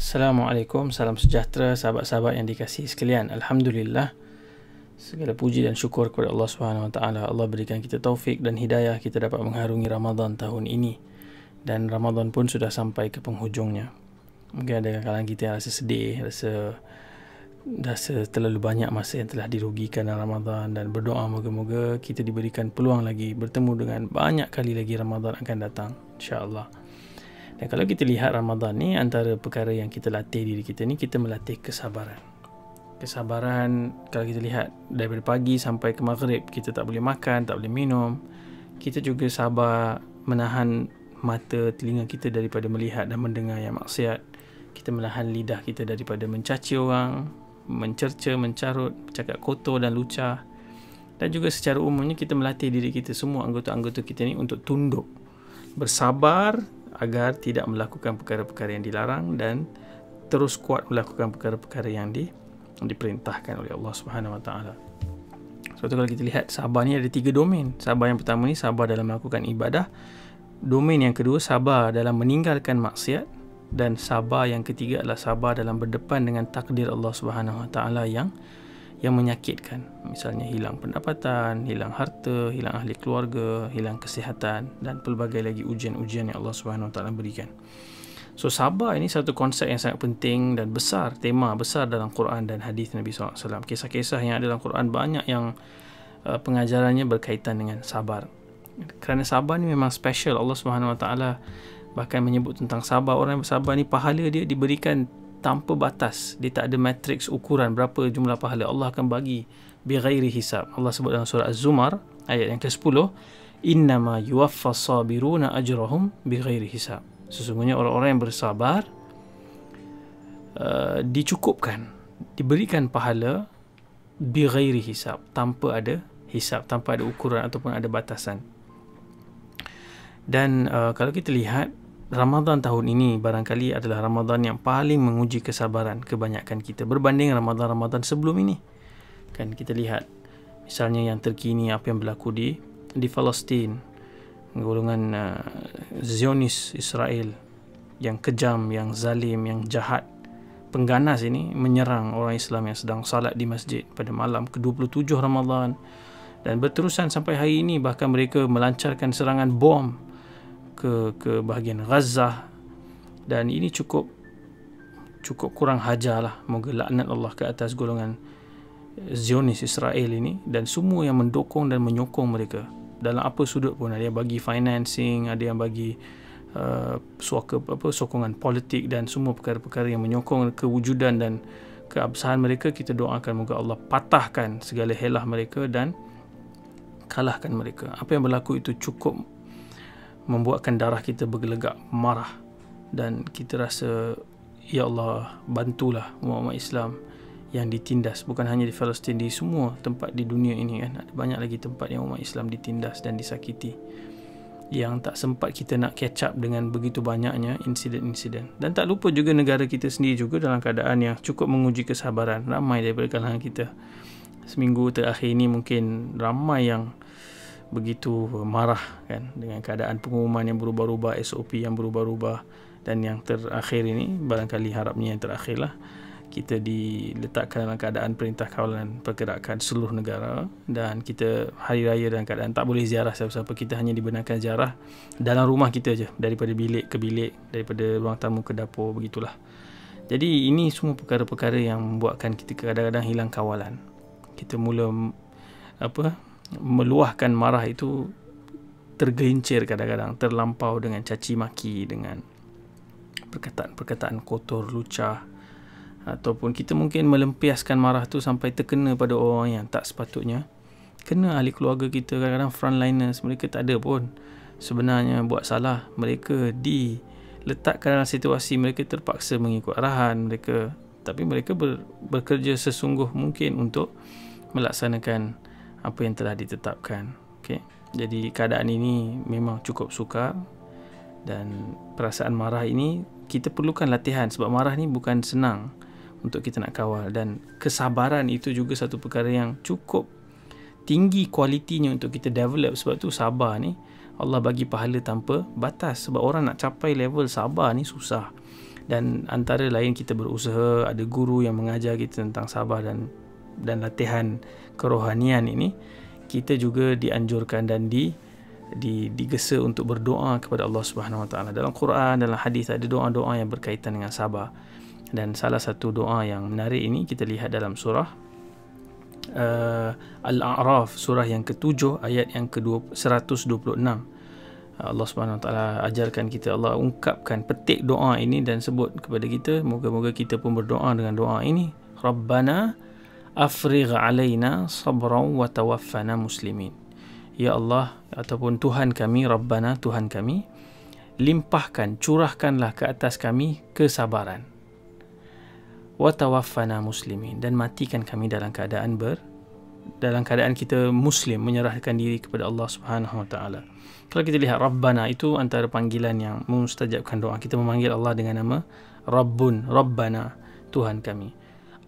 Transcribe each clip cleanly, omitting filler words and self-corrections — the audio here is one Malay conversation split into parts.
Assalamualaikum, salam sejahtera sahabat-sahabat yang dikasihi sekalian. Alhamdulillah, segala puji dan syukur kepada Allah Subhanahu Wa Taala. Allah berikan kita taufik dan hidayah, kita dapat mengharungi Ramadan tahun ini. Dan Ramadan pun sudah sampai ke penghujungnya. Mungkin ada kalangan kita yang rasa sedih, rasa terlalu banyak masa yang telah dirugikan dalam Ramadan, dan berdoa moga-moga kita diberikan peluang lagi bertemu dengan banyak kali lagi Ramadan akan datang, insya-Allah. Dan kalau kita lihat Ramadan ni, antara perkara yang kita latih diri kita ni, kita melatih kesabaran. Kesabaran, kalau kita lihat daripada pagi sampai ke maghrib, kita tak boleh makan, tak boleh minum. Kita juga sabar menahan mata, telinga kita daripada melihat dan mendengar yang maksiat. Kita menahan lidah kita daripada mencaci orang, mencerca, mencarut, bercakap kotor dan lucah. Dan juga secara umumnya kita melatih diri kita, semua anggota-anggota kita ni, untuk tunduk, bersabar agar tidak melakukan perkara-perkara yang dilarang dan terus kuat melakukan perkara-perkara yang diperintahkan oleh Allah Subhanahu Wa Taala. Sebab tu kalau kita lihat, sabar ni ada 3 domain. Sabar yang pertama ni sabar dalam melakukan ibadah. Domain yang kedua sabar dalam meninggalkan maksiat, dan sabar yang ketiga adalah sabar dalam berdepan dengan takdir Allah Subhanahu Wa Taala yang menyakitkan. Misalnya hilang pendapatan, hilang harta, hilang ahli keluarga, hilang kesihatan, dan pelbagai lagi ujian-ujian yang Allah Subhanahu Wa Taala berikan. So sabar ini satu konsep yang sangat penting dan besar, tema besar dalam Quran dan hadis Nabi SAW. Kisah-kisah yang ada dalam Quran banyak yang pengajarannya berkaitan dengan sabar. Kerana sabar ni memang special. Allah Subhanahu Wa Taala bahkan menyebut tentang sabar. Orang yang bersabar ni pahala dia diberikan tanpa batas. Dia tak ada matriks ukuran berapa jumlah pahala. Allah akan bagi bighairi hisab. Allah sebut dalam surah Az-Zumar ayat yang ke-10, innama yuwaffas sabiruna ajrahum bighairi hisab. Sesungguhnya orang-orang yang bersabar dicukupkan, diberikan pahala bighairi hisab, tanpa ada hisab, tanpa ada ukuran ataupun ada batasan. Dan kalau kita lihat, Ramadan tahun ini barangkali adalah Ramadan yang paling menguji kesabaran kebanyakan kita berbanding Ramadan-Ramadan sebelum ini. Kan kita lihat misalnya yang terkini, apa yang berlaku di Palestin, golongan Zionis Israel yang kejam, yang zalim, yang jahat, pengganas ini menyerang orang Islam yang sedang salat di masjid pada malam ke-27 Ramadan, dan berterusan sampai hari ini. Bahkan mereka melancarkan serangan bom ke bahagian Gaza, dan ini cukup kurang hajar lah. Moga laknat Allah ke atas golongan Zionis Israel ini dan semua yang mendukung dan menyokong mereka dalam apa sudut pun. Ada yang bagi financing, ada yang bagi sokongan politik, dan semua perkara-perkara yang menyokong kewujudan dan keabsahan mereka. Kita doakan moga Allah patahkan segala helah mereka dan kalahkan mereka. Apa yang berlaku itu cukup membuatkan darah kita bergelegak, marah, dan kita rasa, ya Allah, bantulah umat Islam yang ditindas, bukan hanya di Palestin, di semua tempat di dunia ini kan. Ada banyak lagi tempat yang umat Islam ditindas dan disakiti, yang tak sempat kita nak catch up dengan begitu banyaknya insiden-insiden. Dan tak lupa juga negara kita sendiri juga dalam keadaan yang cukup menguji kesabaran. Ramai daripada kalangan kita seminggu terakhir ini mungkin ramai yang begitu marah kan, dengan keadaan pengumuman yang berubah-ubah, SOP yang berubah-ubah. Dan yang terakhir ini, barangkali harapnya yang terakhir lah, kita diletakkan dalam keadaan perintah kawalan pergerakan seluruh negara, dan kita hari raya dalam keadaan tak boleh ziarah siapa-siapa. Kita hanya dibenarkan ziarah dalam rumah kita je, daripada bilik ke bilik, daripada ruang tamu ke dapur, begitulah. Jadi ini semua perkara-perkara yang membuatkan kita kadang-kadang hilang kawalan. Kita mula meluahkan marah itu tergelincir, kadang-kadang terlampau dengan caci maki, dengan perkataan-perkataan kotor, lucah, ataupun kita mungkin melempiaskan marah tu sampai terkena pada orang yang tak sepatutnya kena. Ahli keluarga kita, kadang-kadang frontliners, mereka tak ada pun sebenarnya buat salah. Mereka diletakkan dalam situasi mereka terpaksa mengikut arahan mereka, tapi mereka bekerja sesungguh mungkin untuk melaksanakan apa yang telah ditetapkan. Okay. Jadi keadaan ini memang cukup sukar, dan perasaan marah ini kita perlukan latihan, sebab marah ni bukan senang untuk kita nak kawal. Dan kesabaran itu juga satu perkara yang cukup tinggi kualitinya untuk kita develop. Sebab tu sabar ni Allah bagi pahala tanpa batas, sebab orang nak capai level sabar ni susah. Dan antara lain kita berusaha, ada guru yang mengajar kita tentang sabar dan latihan kerohanian ini. Kita juga dianjurkan dan digesa untuk berdoa kepada Allah Subhanahu Wa Taala. Dalam Quran, dalam hadis ada doa-doa yang berkaitan dengan sabar. Dan salah satu doa yang menarik ini kita lihat dalam surah Al-A'raf, surah yang ke-7 ayat yang ke-126. Allah Subhanahu Wa Taala ajarkan kita, Allah ungkapkan, petik doa ini dan sebut kepada kita, moga-moga kita pun berdoa dengan doa ini. Rabbana afrigh alaina sabran wa tawaffana muslimin. Ya Allah, ataupun Tuhan kami, Rabbana, Tuhan kami, limpahkan, curahkanlah ke atas kami kesabaran, wa tawaffana muslimin, dan matikan kami dalam keadaan kita muslim, menyerahkan diri kepada Allah Subhanahu Wa Taala. Kalau kita lihat Rabbana itu antara panggilan yang mustajabkan doa. Kita memanggil Allah dengan nama Rabbun, Rabbana, Tuhan kami.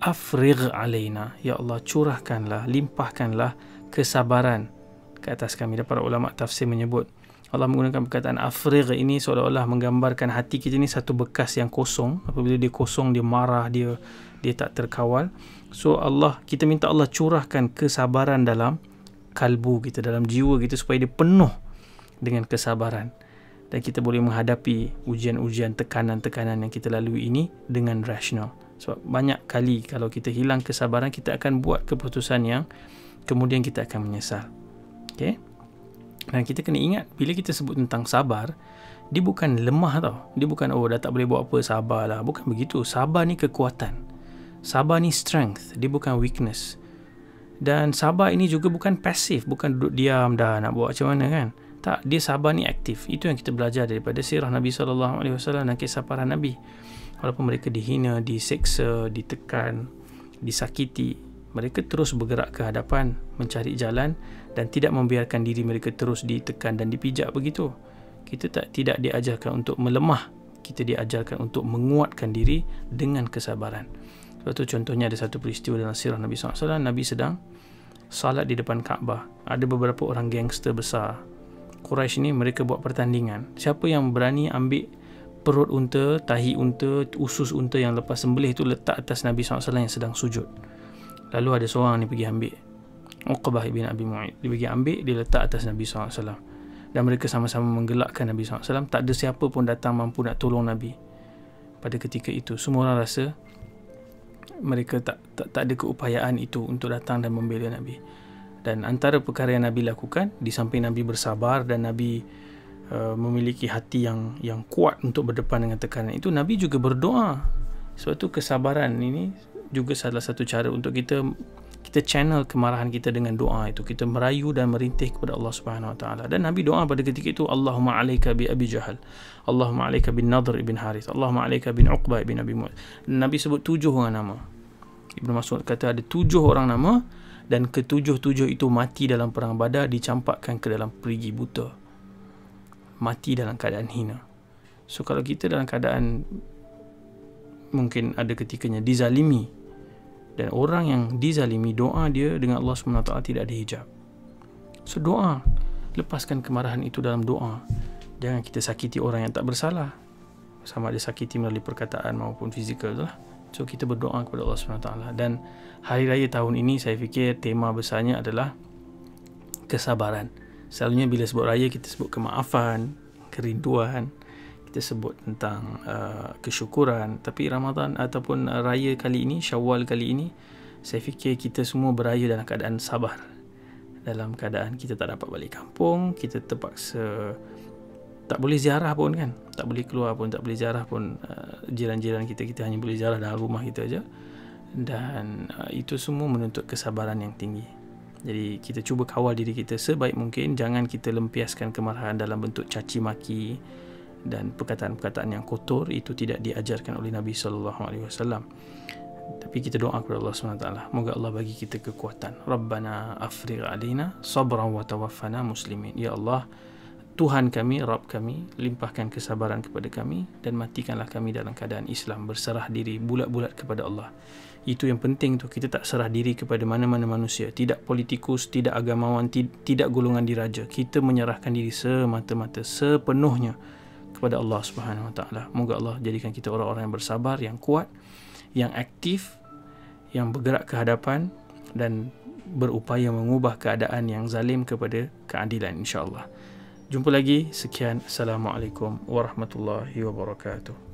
Afrigh alaina, ya Allah, curahkanlah, limpahkanlah kesabaran ke atas kami. Dan para ulama tafsir menyebut Allah menggunakan perkataan afrigh ini seolah-olah menggambarkan hati kita ni satu bekas yang kosong. Apabila dia kosong, dia marah, dia tak terkawal. So Allah, kita minta Allah curahkan kesabaran dalam kalbu kita, dalam jiwa kita, supaya dia penuh dengan kesabaran, dan kita boleh menghadapi ujian-ujian, tekanan-tekanan yang kita lalui ini dengan rasional. Sebab banyak kali kalau kita hilang kesabaran, kita akan buat keputusan yang kemudian kita akan menyesal. Okay? Dan kita kena ingat, bila kita sebut tentang sabar, dia bukan lemah tau. Dia bukan, oh dah tak boleh buat apa, sabarlah. Bukan begitu. Sabar ni kekuatan. Sabar ni strength. Dia bukan weakness. Dan sabar ini juga bukan pasif. Bukan duduk diam dah nak buat macam mana kan. Tak, dia sabar ni aktif. Itu yang kita belajar daripada sirah Nabi SAW dan kisah para Nabi. Walaupun mereka dihina, diseksa, ditekan, disakiti, mereka terus bergerak ke hadapan, mencari jalan dan tidak membiarkan diri mereka terus ditekan dan dipijak begitu. Kita tidak diajarkan untuk melemah. Kita diajarkan untuk menguatkan diri dengan kesabaran. Sebab tu contohnya ada satu peristiwa dalam sirah Nabi SAW. Nabi sedang salat di depan Kaabah. Ada beberapa orang gangster besar Quraisy ni, mereka buat pertandingan. Siapa yang berani ambil perut unta, tahi unta, usus unta yang lepas sembelih itu letak atas Nabi SAW yang sedang sujud. Lalu ada seorang ni pergi ambil, Uqbah ibn Abi Mu'ayth. Dia pergi ambil, dia letak atas Nabi SAW. Dan mereka sama-sama menggelakkan Nabi SAW. Tak ada siapa pun datang mampu nak tolong Nabi. Pada ketika itu, semua orang rasa mereka tak ada keupayaan itu untuk datang dan membela Nabi. Dan antara perkara yang Nabi lakukan, di samping Nabi bersabar dan Nabi memiliki hati yang kuat untuk berdepan dengan tekanan itu, Nabi juga berdoa. Sebab tu kesabaran ini juga salah satu cara untuk kita channel kemarahan kita dengan doa itu. Kita merayu dan merintih kepada Allah Subhanahu Wa Taala. Dan Nabi doa pada ketika itu, Allahumma alaika bi Abi Jahal, Allahumma alaika bin Nadhr ibn Harith, Allahumma alaika bin Uqbah ibn Abi Mu'ayth. Nabi sebut 7 orang nama. Ibnu Mas'ud kata ada 7 orang nama, dan ke-7 itu mati dalam perang Badar, dicampakkan ke dalam perigi buta, mati dalam keadaan hina. So kalau kita dalam keadaan mungkin ada ketikanya dizalimi, dan orang yang dizalimi, doa dia dengan Allah SWT tidak ada hijab. So doa, lepaskan kemarahan itu dalam doa. Jangan kita sakiti orang yang tak bersalah, sama ada sakiti melalui perkataan maupun fizikal lah. So kita berdoa kepada Allah SWT. Dan hari raya tahun ini saya fikir tema besarnya adalah kesabaran. Selalunya bila sebut raya kita sebut kemaafan, kerinduan, kita sebut tentang kesyukuran. Tapi Ramadan ataupun raya kali ini, Syawal kali ini, saya fikir kita semua beraya dalam keadaan sabar. Dalam keadaan kita tak dapat balik kampung, kita terpaksa tak boleh ziarah pun kan, tak boleh keluar pun, tak boleh ziarah pun jiran-jiran kita hanya boleh ziarah dalam rumah kita aja. Dan itu semua menuntut kesabaran yang tinggi. Jadi kita cuba kawal diri kita sebaik mungkin. Jangan kita lempiaskan kemarahan dalam bentuk caci maki dan perkataan-perkataan yang kotor. Itu tidak diajarkan oleh Nabi SAW. Tapi kita doa kepada Allah SWT, moga Allah bagi kita kekuatan. Rabbana afrigh alaina sabran wa tawaffana muslimin. Ya Allah, Tuhan kami, Rabb kami, limpahkan kesabaran kepada kami dan matikanlah kami dalam keadaan Islam, berserah diri bulat-bulat kepada Allah. Itu yang penting tu, kita tak serah diri kepada mana-mana manusia, tidak politikus, tidak agamawan, tidak golongan diraja. Kita menyerahkan diri semata-mata, sepenuhnya kepada kepada Allah Subhanahu Wa Taala. Moga Allah jadikan kita orang-orang yang bersabar, yang kuat, yang aktif, yang bergerak ke hadapan dan berupaya mengubah keadaan yang zalim kepada keadilan, insya-Allah. Jumpa lagi. Sekian. Assalamualaikum warahmatullahi wabarakatuh.